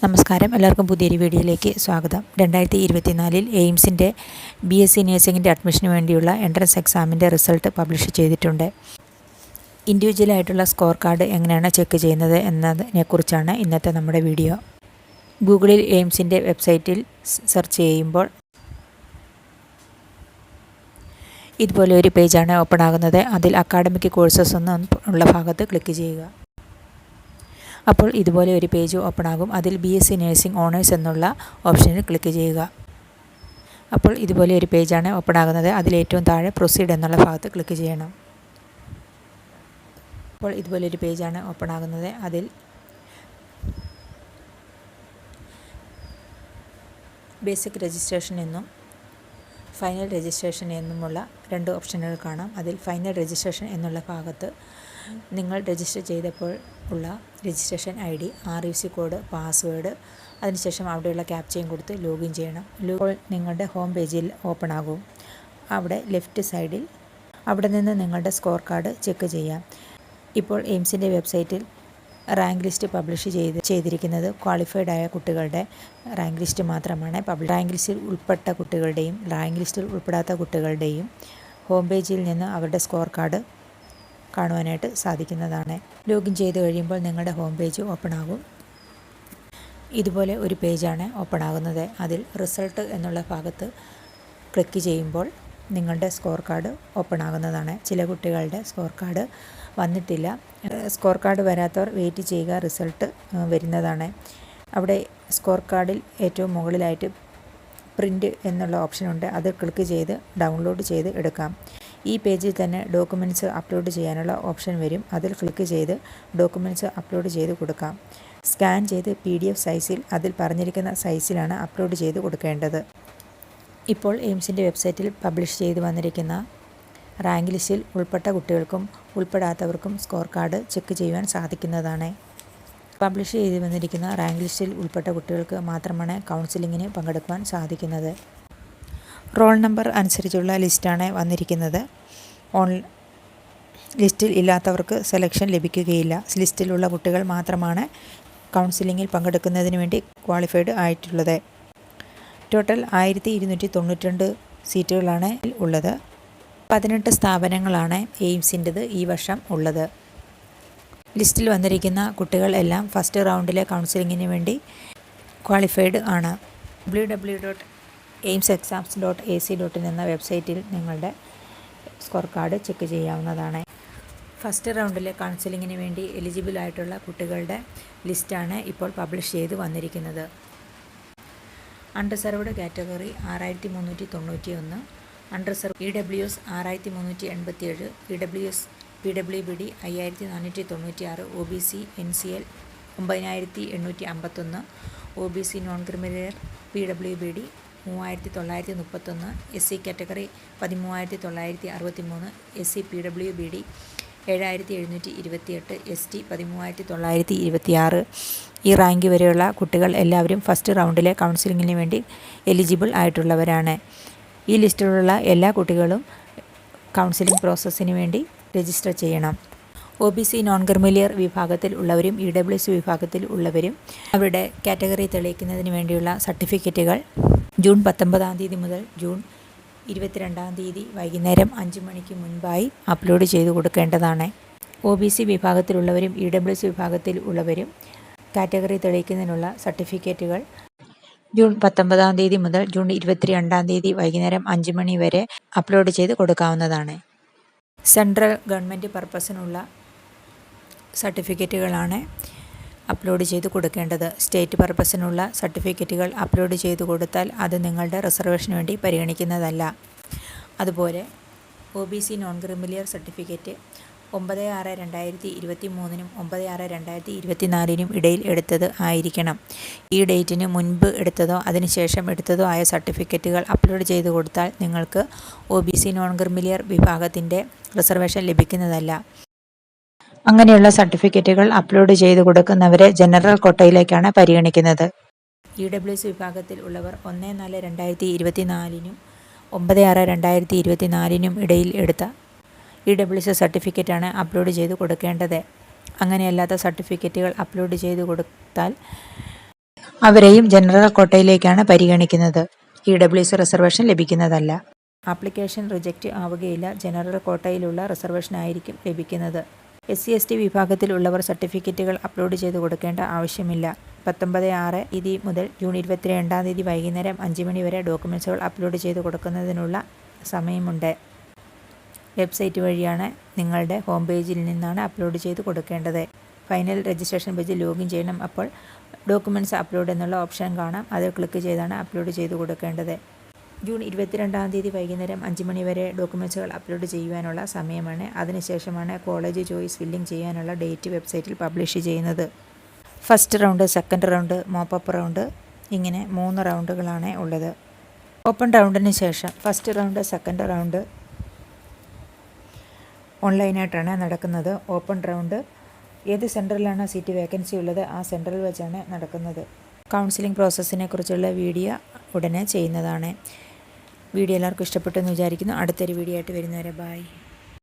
നമസ്കാരം, എല്ലാവർക്കും പുതിയൊരു വീഡിയോയിലേക്ക് സ്വാഗതം. 2024 എയിംസിൻ്റെ BSc നഴ്സിംഗിൻ്റെ അഡ്മിഷന് വേണ്ടിയുള്ള എൻട്രൻസ് എക്സാമിൻ്റെ റിസൾട്ട് പബ്ലിഷ് ചെയ്തിട്ടുണ്ട്. ഇൻഡിവിജ്വലായിട്ടുള്ള സ്കോർ കാർഡ് എങ്ങനെയാണ് ചെക്ക് ചെയ്യുന്നത് എന്നതിനെക്കുറിച്ചാണ് ഇന്നത്തെ നമ്മുടെ വീഡിയോ. ഗൂഗിളിൽ എയിംസിൻ്റെ വെബ്സൈറ്റിൽ സെർച്ച് ചെയ്യുമ്പോൾ ഇതുപോലെ ഒരു പേജാണ് ഓപ്പൺ ആകുന്നത്. അതിൽ അക്കാഡമിക് കോഴ്സസ് ഉള്ള ഭാഗത്ത് ക്ലിക്ക് ചെയ്യുക. അപ്പോൾ ഇതുപോലെ ഒരു പേജ് ഓപ്പൺ ആകും. അതിൽ BSc നഴ്സിംഗ് ഓണേഴ്സ് എന്നുള്ള ഓപ്ഷനിൽ ക്ലിക്ക് ചെയ്യുക. അപ്പോൾ ഇതുപോലെ ഒരു പേജാണ് ഓപ്പൺ ആകുന്നത്. അതിൽ ഏറ്റവും താഴെ പ്രൊസീഡ് എന്നുള്ള ഭാഗത്ത് ക്ലിക്ക് ചെയ്യണം. അപ്പോൾ ഇതുപോലെ ഒരു പേജാണ് ഓപ്പൺ ആകുന്നത്. അതിൽ ബേസിക് രജിസ്ട്രേഷൻ എന്നും ഫൈനൽ രജിസ്ട്രേഷൻ എന്നുമുള്ള രണ്ട് ഓപ്ഷനുകൾ കാണാം. അതിൽ ഫൈനൽ രജിസ്ട്രേഷൻ എന്നുള്ള ഭാഗത്ത് നിങ്ങൾ രജിസ്റ്റർ ചെയ്തപ്പോൾ ഉള്ള registration ID, RUC code, password, അതിനുശേഷം അവിടെയുള്ള ക്യാപ്ചയും കൊടുത്ത് ലോഗിൻ ചെയ്യണം. ഇപ്പോൾ നിങ്ങളുടെ ഹോം പേജിൽ ഓപ്പൺ ആകും. അവിടെ ലെഫ്റ്റ് സൈഡിൽ അവിടെ നിന്ന് നിങ്ങളുടെ സ്കോർ കാർഡ് ചെക്ക് ചെയ്യാം. ഇപ്പോൾ എയിംസിൻ്റെ വെബ്സൈറ്റിൽ റാങ്ക് ലിസ്റ്റ് പബ്ലിഷ് ചെയ്തിരിക്കുന്നത് ക്വാളിഫൈഡ് ആയ കുട്ടികളുടെ റാങ്ക് ലിസ്റ്റ് മാത്രമാണ്. റാങ്ക് ലിസ്റ്റിൽ ഉൾപ്പെട്ട കുട്ടികളുടെയും റാങ്ക് ലിസ്റ്റിൽ ഉൾപ്പെടാത്ത കുട്ടികളുടെയും ഹോം പേജിൽ നിന്ന് അവരുടെ സ്കോർ കാർഡ് കാണുവാനായിട്ട് സാധിക്കുന്നതാണ്. ലോഗിൻ ചെയ്ത് കഴിയുമ്പോൾ നിങ്ങളുടെ ഹോം പേജ് ഓപ്പൺ ആകും. ഇതുപോലെ ഒരു പേജാണ് ഓപ്പൺ ആകുന്നത്. അതിൽ റിസൾട്ട് എന്നുള്ള ഭാഗത്ത് ക്ലിക്ക് ചെയ്യുമ്പോൾ നിങ്ങളുടെ സ്കോർ കാർഡ് ഓപ്പൺ ആകുന്നതാണ്. ചില കുട്ടികളുടെ സ്കോർ കാർഡ് വന്നിട്ടില്ല. സ്കോർ കാർഡ് വരാത്തവർ വെയിറ്റ് ചെയ്യുക, റിസൾട്ട് വരുന്നതാണ്. അവിടെ സ്കോർ കാർഡിൽ ഏറ്റവും മുകളിലായിട്ട് പ്രിൻ്റ് എന്നുള്ള ഓപ്ഷനുണ്ട്. അത് ക്ലിക്ക് ചെയ്ത് ഡൗൺലോഡ് ചെയ്ത് എടുക്കാം. ഈ പേജിൽ തന്നെ ഡോക്യുമെൻറ്റ്സ് അപ്ലോഡ് ചെയ്യാനുള്ള ഓപ്ഷൻ വരും. അതിൽ ക്ലിക്ക് ചെയ്ത് ഡോക്യുമെൻറ്റ്സ് അപ്ലോഡ് ചെയ്ത് കൊടുക്കാം. സ്കാൻ ചെയ്ത് PDF സൈസിൽ അതിൽ പറഞ്ഞിരിക്കുന്ന സൈസിലാണ് അപ്ലോഡ് ചെയ്ത് കൊടുക്കേണ്ടത്. ഇപ്പോൾ എയിംസിൻ്റെ വെബ്സൈറ്റിൽ പബ്ലിഷ് ചെയ്ത് വന്നിരിക്കുന്ന റാങ്ക് ലിസ്റ്റിൽ ഉൾപ്പെട്ട കുട്ടികൾക്കും ഉൾപ്പെടാത്തവർക്കും സ്കോർ കാർഡ് ചെക്ക് ചെയ്യുവാൻ സാധിക്കുന്നതാണ്. പബ്ലിഷ് ചെയ്ത് വന്നിരിക്കുന്ന റാങ്ക് ലിസ്റ്റിൽ ഉൾപ്പെട്ട കുട്ടികൾക്ക് മാത്രമാണ് കൗൺസിലിങ്ങിന് പങ്കെടുക്കുവാൻ സാധിക്കുന്നത്. റോൾ നമ്പർ അനുസരിച്ചുള്ള ലിസ്റ്റാണ് വന്നിരിക്കുന്നത്. ലിസ്റ്റിൽ ഇല്ലാത്തവർക്ക് സെലക്ഷൻ ലഭിക്കുകയില്ല. ലിസ്റ്റിലുള്ള കുട്ടികൾ മാത്രമാണ് കൗൺസിലിങ്ങിൽ പങ്കെടുക്കുന്നതിന് വേണ്ടി ക്വാളിഫൈഡ് ആയിട്ടുള്ളത്. ടോട്ടൽ 1292 സീറ്റുകളാണ് ഉള്ളത്. 18 സ്ഥാപനങ്ങളാണ് എയിംസിൻ്റെത് ഈ വർഷം ഉള്ളത്. ലിസ്റ്റിൽ വന്നിരിക്കുന്ന കുട്ടികൾ എല്ലാം ഫസ്റ്റ് റൗണ്ടിലെ കൗൺസിലിങ്ങിന് വേണ്ടി ക്വാളിഫൈഡ് ആണ്. www.aimsexams.ac.in എന്ന വെബ്സൈറ്റിൽ നിങ്ങളുടെ സ്കോർ കാർഡ് ചെക്ക് ചെയ്യാവുന്നതാണ്. ഫസ്റ്റ് റൗണ്ടിലെ കൗൺസിലിങ്ങിന് വേണ്ടി എലിജിബിൾ ആയിട്ടുള്ള കുട്ടികളുടെ ലിസ്റ്റാണ് ഇപ്പോൾ പബ്ലിഷ് ചെയ്ത് വന്നിരിക്കുന്നത്. Unreserved category 6391, unreserved EWS 6387, PWBD 5496, OBC NCL 9851, OBC non criminal PWBD 3931, SC category 13963, SC PWBD 7728, ST 13926. ഈ റാങ്ക് വരെയുള്ള കുട്ടികൾ എല്ലാവരും ഫസ്റ്റ് റൗണ്ടിലെ കൗൺസിലിങ്ങിന് വേണ്ടി എലിജിബിൾ ആയിട്ടുള്ളവരാണ്. ഈ ലിസ്റ്റിലുള്ള എല്ലാ കുട്ടികളും കൗൺസിലിംഗ് പ്രോസസ്സിന് വേണ്ടി രജിസ്റ്റർ ചെയ്യണം. OBC നോൺ ക്രിമിലിയർ വിഭാഗത്തിൽ ഉള്ളവരും EWS വിഭാഗത്തിൽ ഉള്ളവരും അവരുടെ കാറ്റഗറി തെളിയിക്കുന്നതിന് വേണ്ടിയുള്ള സർട്ടിഫിക്കറ്റുകൾ ജൂൺ 19 മുതൽ ജൂൺ 22 വൈകുന്നേരം 5 മണിക്ക് മുൻപായി അപ്ലോഡ് ചെയ്ത് കൊടുക്കേണ്ടതാണ്. OBC വിഭാഗത്തിലുള്ളവരും EWS വിഭാഗത്തിൽ ഉള്ളവരും കാറ്റഗറി തെളിയിക്കുന്നതിനുള്ള സർട്ടിഫിക്കറ്റുകൾ ജൂൺ 19 മുതൽ ജൂൺ 22 വൈകുന്നേരം 5 മണി വരെ അപ്ലോഡ് ചെയ്ത് കൊടുക്കാവുന്നതാണ്. സെൻട്രൽ ഗവൺമെൻറ് പർപ്പസിനുള്ള സർട്ടിഫിക്കറ്റുകളാണ് അപ്ലോഡ് ചെയ്ത് കൊടുക്കേണ്ടത്. സ്റ്റേറ്റ് പർപ്പസിനുള്ള സർട്ടിഫിക്കറ്റുകൾ അപ്ലോഡ് ചെയ്ത് കൊടുത്താൽ അത് നിങ്ങളുടെ റിസർവേഷന് വേണ്ടി പരിഗണിക്കുന്നതല്ല. അതുപോലെ OBC നോൺ ക്രിമിലിയർ സർട്ടിഫിക്കറ്റ് 9/6/2023 9/6/2024 ഇടയിൽ എടുത്തത് ആയിരിക്കണം. ഈ ഡേറ്റിന് മുൻപ് എടുത്തതോ അതിനുശേഷം എടുത്തതോ ആയ സർട്ടിഫിക്കറ്റുകൾ അപ്ലോഡ് ചെയ്ത് കൊടുത്താൽ നിങ്ങൾക്ക് OBC നോൺ ക്രിമിലിയർ വിഭാഗത്തിൻ്റെ റിസർവേഷൻ ലഭിക്കുന്നതല്ല. അങ്ങനെയുള്ള സർട്ടിഫിക്കറ്റുകൾ അപ്ലോഡ് ചെയ്ത് കൊടുക്കുന്നവരെ ജനറൽ കോട്ടയിലേക്കാണ് പരിഗണിക്കുന്നത്. EWS വിഭാഗത്തിൽ ഉള്ളവർ 1/4/2024 9/6/2024 ഇടയിൽ എടുത്ത EWS സർട്ടിഫിക്കറ്റാണ് അപ്ലോഡ് ചെയ്ത് കൊടുക്കേണ്ടത്. അങ്ങനെയല്ലാത്ത സർട്ടിഫിക്കറ്റുകൾ അപ്ലോഡ് ചെയ്ത് കൊടുത്താൽ അവരെയും ജനറൽ കോട്ടയിലേക്കാണ് പരിഗണിക്കുന്നത്. EWS റിസർവേഷൻ ലഭിക്കുന്നതല്ല. ആപ്ലിക്കേഷൻ റിജക്റ്റ് ആവുകയില്ല. ജനറൽ കോട്ടയിലുള്ള റിസർവേഷനായിരിക്കും ലഭിക്കുന്നത്. SC/ST വിഭാഗത്തിലുള്ളവർ സർട്ടിഫിക്കറ്റുകൾ അപ്ലോഡ് ചെയ്ത് കൊടുക്കേണ്ട ആവശ്യമില്ല. 19/6 തീയതി മുതൽ ജൂൺ 22 തീയതി വൈകുന്നേരം 5 മണി വരെ ഡോക്യുമെൻസുകൾ അപ്ലോഡ് ചെയ്ത് കൊടുക്കുന്നതിനുള്ള സമയമുണ്ട്. വെബ്സൈറ്റ് വഴിയാണ് നിങ്ങളുടെ ഹോം പേജിൽ നിന്നാണ് അപ്ലോഡ് ചെയ്ത് കൊടുക്കേണ്ടത്. ഫൈനൽ രജിസ്ട്രേഷൻ പേജിൽ ലോഗിൻ ചെയ്യണം. അപ്പോൾ ഡോക്യുമെൻറ്റ്സ് അപ്ലോഡ് എന്നുള്ള ഓപ്ഷൻ കാണാം. അതിൽ ക്ലിക്ക് ചെയ്താണ് അപ്ലോഡ് ചെയ്ത് കൊടുക്കേണ്ടത്. ജൂൺ 22 തീയതി വൈകുന്നേരം 5 മണി വരെ ഡോക്യുമെൻറ്റ്സുകൾ അപ്ലോഡ് ചെയ്യുവാനുള്ള സമയമാണ്. അതിനുശേഷമാണ് കോളേജ് ചോയ്സ് ഫില്ലിംഗ് ചെയ്യാനുള്ള ഡേറ്റ് വെബ്സൈറ്റിൽ പബ്ലിഷ് ചെയ്യുന്നത്. First round, second round, mop-up round, ഇങ്ങനെ 3 റൗണ്ടുകളാണ് ഉള്ളത്. ഓപ്പൺ റൗണ്ടിന് ശേഷം ഫസ്റ്റ് റൗണ്ട്, സെക്കൻഡ് റൗണ്ട് ഓൺലൈനായിട്ടാണ് നടക്കുന്നത്. ഓപ്പൺ റൗണ്ട് ഏത് സെൻറ്ററിലാണ് സീറ്റ് വേക്കൻസി ഉള്ളത് ആ സെൻറ്ററിൽ വെച്ചാണ് നടക്കുന്നത്. കൗൺസിലിംഗ് പ്രോസസ്സിനെ കുറിച്ചുള്ള വീഡിയോ ഉടനെ ചെയ്യുന്നതാണ്. വീഡിയോ എല്ലാവർക്കും ഇഷ്ടപ്പെട്ടെന്ന് വിചാരിക്കുന്നു. അടുത്തൊരു വീഡിയോ ആയിട്ട് വരുന്നവരെ ബൈ.